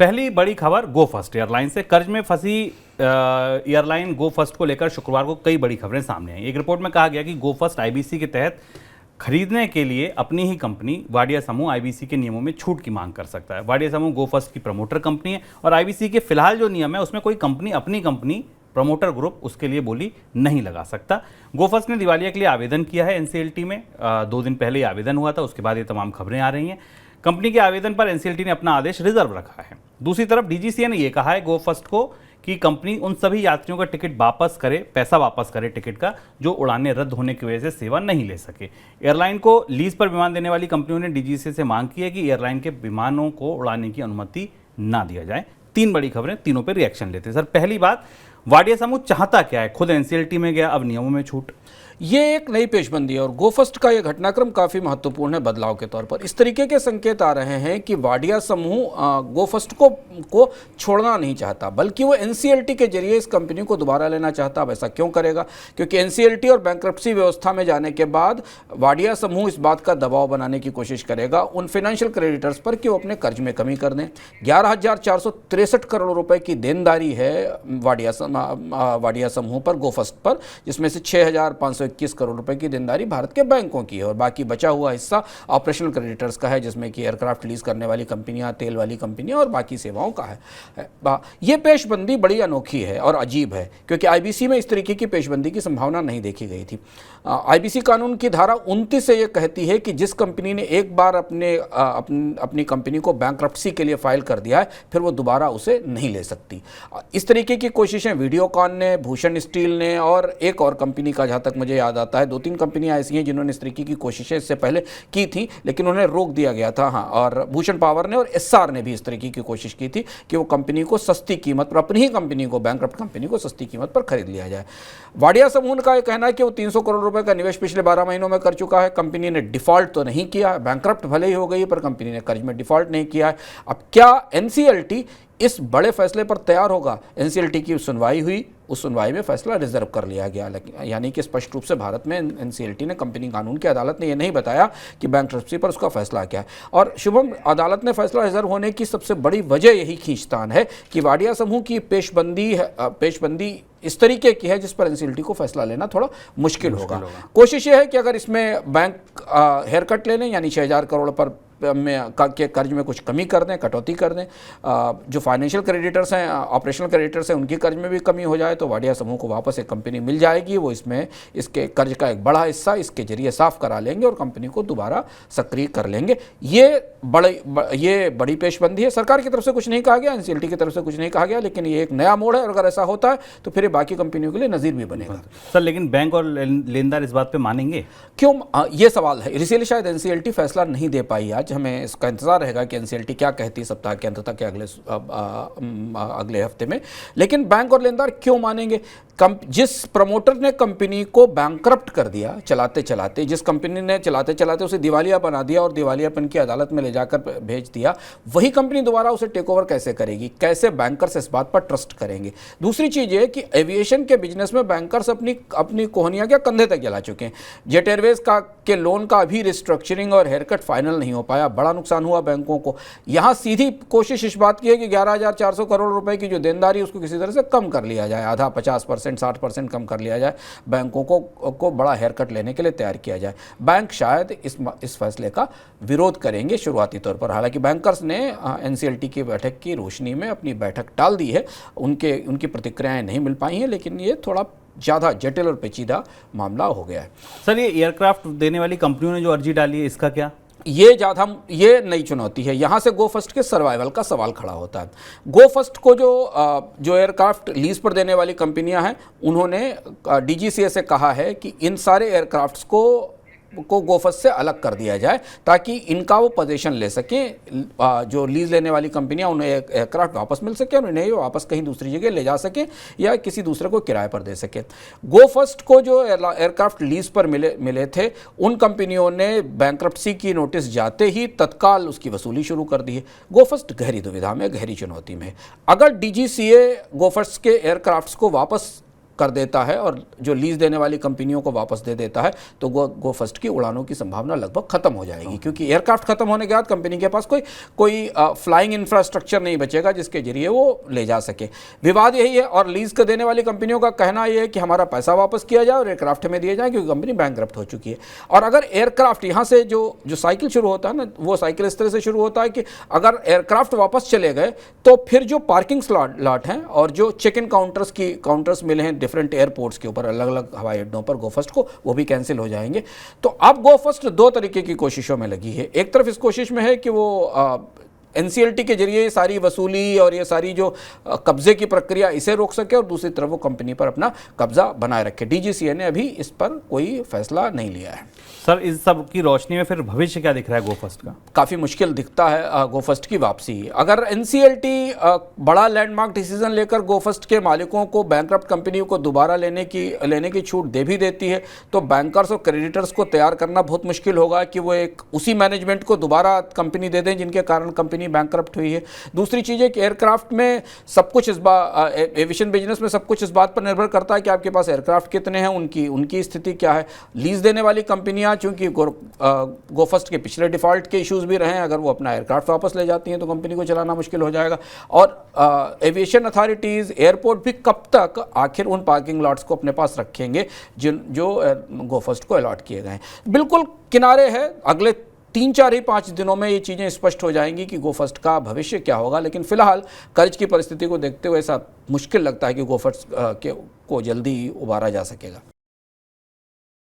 पहली बड़ी खबर गो फर्स्ट एयरलाइन से। कर्ज में फंसी एयरलाइन गो फर्स्ट को लेकर शुक्रवार को कई बड़ी खबरें सामने आई। एक रिपोर्ट में कहा गया कि गो फर्स्ट आईबीसी के तहत खरीदने के लिए अपनी ही कंपनी वाडिया समूह आईबीसी के नियमों में छूट की मांग कर सकता है। वाडिया समूह गो फर्स्ट की प्रमोटर कंपनी है और आईबीसी के फिलहाल जो नियम है उसमें कोई कंपनी अपनी कंपनी प्रमोटर ग्रुप उसके लिए बोली नहीं लगा सकता। गो फर्स्ट ने दिवालिया के लिए आवेदन किया है एनसीएलटी में। 2 दिन पहले आवेदन हुआ था, उसके बाद ये तमाम खबरें आ रही हैं। कंपनी के आवेदन पर एनसीएलटी ने अपना आदेश रिजर्व रखा है। दूसरी तरफ डीजीसीए ने यह कहा है गो फर्स्ट को कि कंपनी उन सभी यात्रियों का टिकट वापस करे, पैसा वापस करे टिकट का, जो उड़ानें रद्द होने की वजह से सेवा नहीं ले सके। एयरलाइन को लीज पर विमान देने वाली कंपनियों ने डीजीसीए से मांग की है कि एयरलाइन के विमानों को उड़ाने की अनुमति ना दिया जाए। 3 बड़ी खबरें, तीनों पर रिएक्शन लेते हैं। सर, पहली बात, वाडिया समूह चाहता क्या है? खुद एनसीएलटी में गया, अब नियमों में छूट। ये एक नई पेशबंदी है और गो फर्स्ट का ये घटनाक्रम काफ़ी महत्वपूर्ण है बदलाव के तौर पर। इस तरीके के संकेत आ रहे हैं कि वाडिया समूह गो फर्स्ट को छोड़ना नहीं चाहता, बल्कि वो एनसीएलटी के जरिए इस कंपनी को दोबारा लेना चाहता। अब ऐसा क्यों करेगा? क्योंकि एनसीएलटी और बैंक्रप्सी व्यवस्था में जाने के बाद वाडिया समूह इस बात का दबाव बनाने की कोशिश करेगा उन फाइनेंशियल क्रेडिटर्स पर कि वो अपने कर्ज में कमी कर दें। 11,463 करोड़ रुपए की देनदारी है वाडिया समूह पर, गो फर्स्ट पर, जिसमें से 6,521 करोड़ रुपए की देनदारी भारत के बैंकों की है और बाकी बचा हुआ हिस्सा ऑपरेशनल क्रेडिटर्स का है, जिसमें कि एयरक्राफ्ट लीज करने वाली कंपनियां, तेल वाली कंपनियां और बाकी सेवाओं का है। ये पेशबंदी बड़ी अनोखी है और अजीब है, क्योंकि आईबीसी में इस तरीके की पेशबंदी की संभावना नहीं देखी गई थी। आईबीसी कानून की धारा 29 से यह कहती है कि जिस कंपनी ने एक बार अपनी कंपनी को बैंक्रप्सी के लिए फाइल कर दिया है, फिर वो दोबारा उसे नहीं ले सकती। इस तरीके की कोशिशें वीडियोकॉन ने, भूषण स्टील ने और एक और कंपनी का, जहाँ तक मुझे याद आता है, 2-3 कंपनियां ऐसी हैं जिन्होंने इस तरीके की कोशिशें इससे पहले की थी, लेकिन उन्हें रोक दिया गया था। हाँ, और भूषण पावर ने और एसआर ने भी इस तरीके की कोशिश की थी कि वो कंपनी को सस्ती कीमत पर, अपनी ही कंपनी को, बैंक्रप्ट कंपनी को सस्ती कीमत पर खरीद लिया जाए। वाडिया समूह का यह कहना है कि वो 300 करोड़ रुपए का निवेश पिछले 12 महीनों में कर चुका है। कंपनी ने डिफॉल्ट तो नहीं किया, बैंक्रप्ट भले ही हो गई, पर कंपनी ने कर्ज में डिफॉल्ट नहीं किया है। अब क्या एनसीएलटी इस बड़े फैसले पर तैयार होगा? एनसीएलटी की सुनवाई हुई, उस सुनवाई में फैसला रिजर्व कर लिया गया, यानी कि स्पष्ट रूप से भारत में एनसीएलटी ने, कंपनी कानून की अदालत ने यह नहीं बताया कि बैंक्रप्सी पर उसका फैसला क्या है। और शुभम, अदालत ने फैसला रिजर्व होने की सबसे बड़ी वजह यही खींचतान है कि वाडिया समूह की पेशबंदी इस तरीके की है जिस पर एनसीएलटी को फैसला लेना थोड़ा मुश्किल होगा। कोशिश यह है कि अगर इसमें बैंक हेयर कट ले लें, यानी 6,000 करोड़ पर के कर्ज में कुछ कमी कर दें, कटौती कर दें, जो फाइनेंशियल क्रेडिटर्स हैं, ऑपरेशनल क्रेडिटर्स हैं, उनके कर्ज में भी कमी हो जाए, तो वाडिया समूह को वापस एक कंपनी मिल जाएगी। वो इसमें इसके कर्ज का एक बड़ा हिस्सा इसके जरिए साफ करा लेंगे और कंपनी को दोबारा सक्रिय कर लेंगे। ये बड़ी पेशबंदी है। सरकार की तरफ से कुछ नहीं कहा गया, एनसीएलटी की तरफ से कुछ नहीं कहा गया, लेकिन ये एक नया मोड़ है और अगर ऐसा होता है तो फिर बाकी कंपनियों के लिए नज़ीर भी बनेगा। सर, लेकिन बैंक और लेनदार इस बात पे मानेंगे क्यों? ये सवाल है, इसीलिए शायद एनसीएलटी फैसला नहीं दे पाई आज। हमें इसका इंतजार रहेगा कि एनसीएलटी क्या कहती है सप्ताह के अंत तक, अगले हफ्ते में। लेकिन बैंक और लेनदार क्यों मानेंगे? जिस प्रमोटर ने कंपनी को बैंकरप्ट कर दिया चलाते चलाते, जिस कंपनी ने चलाते चलाते उसे दिवालिया बना दिया और दिवालियापन की अदालत में ले जाकर भेज दिया, वही कंपनी दोबारा उसे टेक ओवर कैसे करेगी? कैसे बैंकर्स इस बात पर ट्रस्ट करेंगे? दूसरी चीज़ ये कि एविएशन के बिजनेस में बैंकर्स अपनी कोहनियाँ क्या कंधे तक जला चुके हैं। जेट एयरवेज के लोन का अभी रिस्ट्रक्चरिंग और हेयरकट फाइनल नहीं हो पाया, बड़ा नुकसान हुआ बैंकों को। यहाँ सीधी कोशिश इस बात की है कि 11,400 करोड़ रुपए की जो देनदारी उसको किसी तरह से कम कर लिया जाए, आधा 50%, 60% कम कर लिया जाए, बैंकों को बड़ा हेयर कट लेने के लिए तैयार किया जाए। बैंक शायद इस फैसले का विरोध करेंगे शुरुआती तौर पर। हालांकि बैंकर्स ने एनसीएलटी की बैठक की रोशनी में अपनी बैठक टाल दी है, उनकी प्रतिक्रियाएं नहीं मिल पाई हैं, लेकिन ये थोड़ा ज़्यादा जटिल और पेचीदा मामला हो गया है। सर, ये एयरक्राफ्ट देने वाली कंपनियों ने जो अर्जी डाली है, इसका क्या? ये नई चुनौती है। यहाँ से गो फर्स्ट के सर्वाइवल का सवाल खड़ा होता है। गो फर्स्ट को जो एयरक्राफ्ट लीज पर देने वाली कंपनियां हैं, उन्होंने डीजीसीए से कहा है कि इन सारे एयरक्राफ्ट्स को गो फर्स्ट से अलग कर दिया जाए ताकि इनका वो पोजीशन ले सकें। जो लीज लेने वाली कंपनियां, उन्हें एयरक्राफ्ट वापस मिल सके और उन्हें वापस कहीं दूसरी जगह ले जा सकें या किसी दूसरे को किराए पर दे सके। गो फर्स्ट को जो एयरक्राफ्ट लीज पर मिले थे, उन कंपनियों ने बैंक्रप्सी की नोटिस जाते ही तत्काल उसकी वसूली शुरू कर दी है। गो फर्स्ट गहरी दुविधा में, गहरी चुनौती में। अगर डीजीसीए गो फर्स्ट के एयरक्राफ्ट्स को वापस कर देता है और जो लीज देने वाली कंपनियों को वापस दे देता है, तो गो फर्स्ट की उड़ानों की संभावना लगभग खत्म हो जाएगी, क्योंकि एयरक्राफ्ट खत्म होने के बाद कंपनी के पास कोई फ्लाइंग इंफ्रास्ट्रक्चर नहीं बचेगा जिसके जरिए वो ले जा सके। विवाद यही है, और लीज के देने वाली कंपनियों का कहना यह है कि हमारा पैसा वापस किया जाए और एयरक्राफ्ट में दिए जाए, क्योंकि कंपनी बैंकरप्ट हो चुकी है। और अगर एयरक्राफ्ट यहाँ से जो साइकिल शुरू होता है ना, वो साइकिल इस तरह से शुरू होता है कि अगर एयरक्राफ्ट वापस चले गए तो फिर जो पार्किंग लॉट हैं और जो चेक इन काउंटर्स मिले हैं डिफरेंट एयरपोर्ट्स के ऊपर, अलग अलग हवाई अड्डों पर गो फर्स्ट को, वो भी कैंसिल हो जाएंगे। तो अब गो फर्स्ट दो तरीके की कोशिशों में लगी है। एक तरफ इस कोशिश में है कि वो एनसीएलटी के जरिए सारी वसूली और ये सारी जो कब्जे की प्रक्रिया इसे रोक सके, और दूसरी तरफ वो कंपनी पर अपना कब्जा बनाए रखे। डीजीसीए ने अभी इस पर कोई फैसला नहीं लिया है। सर, इस सब की रोशनी में फिर भविष्य क्या दिख रहा है गो फर्स्ट का? काफ़ी मुश्किल दिखता है गो फर्स्ट की वापसी। अगर एनसीएलटी बड़ा लैंडमार्क डिसीजन लेकर गो फर्स्ट के मालिकों को, बैंकरप्ट कंपनियों को दोबारा लेने की छूट दे भी देती है, तो बैंकर्स और क्रेडिटर्स को तैयार करना बहुत मुश्किल होगा कि वो एक उसी मैनेजमेंट को दोबारा कंपनी दे दें जिनके कारण कंपनी बैंकरप्ट हुई है। दूसरी चीज़ है कि एयरक्राफ्ट में सब कुछ एविएशन बिजनेस में सब कुछ इस बात पर निर्भर करता है कि आपके पास एयरक्राफ्ट कितने हैं, उनकी स्थिति क्या है। लीज देने वाली कंपनियां, चूंकि गो फर्स्ट के पिछले डिफॉल्ट के इश्यूज भी रहे हैं, अगर वो अपना एयरक्राफ्ट वापस ले जाती हैं तो कंपनी को चलाना मुश्किल हो जाएगा। और एविएशन अथॉरिटीज़, एयरपोर्ट भी कब तक आखिर उन पार्किंग लॉट्स को अपने पास रखेंगे जो गो फर्स्ट को अलॉट किए गए हैं। बिल्कुल किनारे है, अगले 3-4-5 दिनों में ये चीज़ें स्पष्ट हो जाएंगी कि गो फर्स्ट का भविष्य क्या होगा। लेकिन फिलहाल कर्ज की परिस्थिति को देखते हुए ऐसा मुश्किल लगता है कि गो फर्स्ट को जल्दी उबारा जा सकेगा।